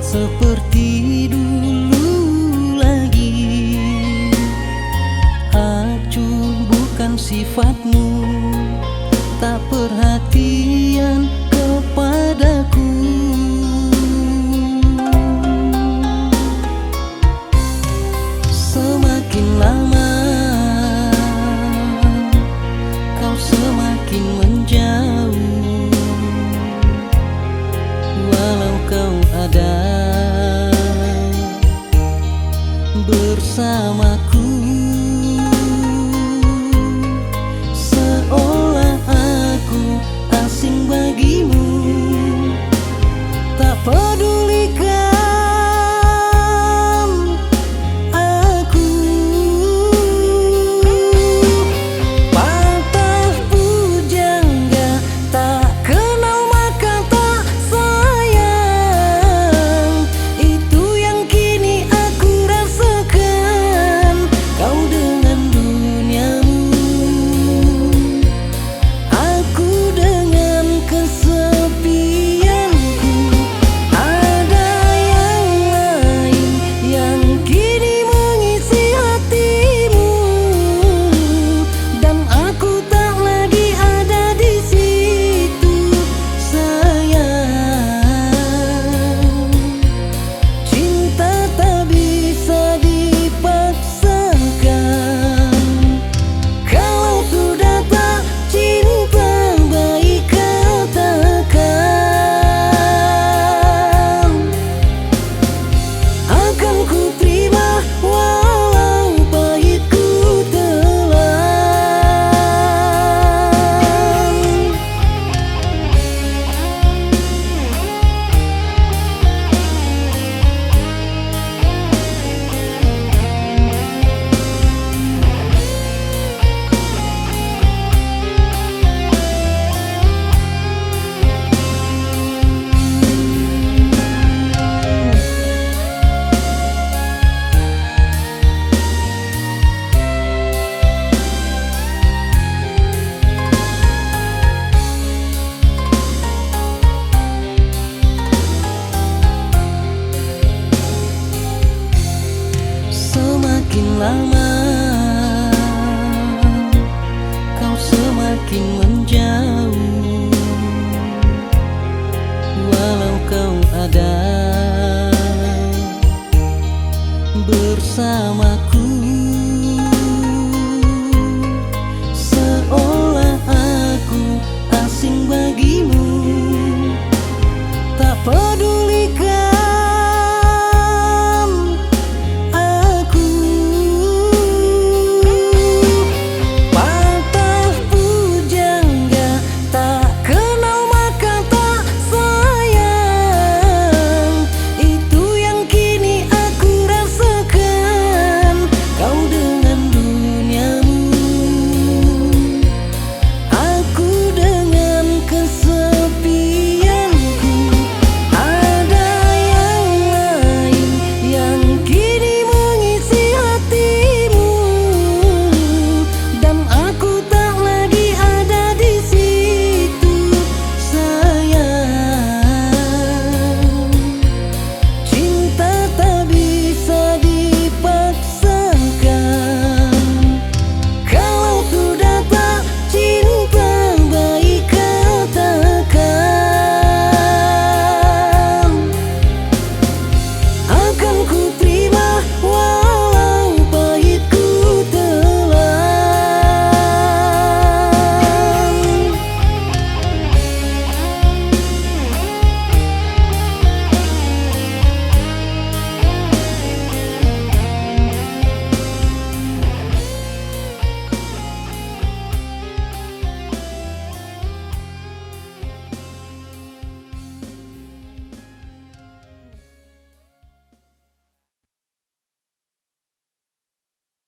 seperti dulu lagi. Acuh bukan sifatmu, tak perhatian kepadaku. Semakin lama kau semakin menjauh, walau kau ada bersamaku. Seolah aku asing bagimu, tak pedulikan aku. Patah pujangga, tak kenal maka tak sayang. Itu yang kini aku rasakan. Kau dengan duniamu, aku dengan kesepianku. Ada yang lain yang kini mengisi hatimu, dan aku tak lagi ada di situ, sayang. Cinta tak bisa dipaksakan. Kalau sudah tak cinta, baik katakan. Akan ku terima walau pahit ku telan. Semakin lama kau semakin menjauh, walau kau ada bersama.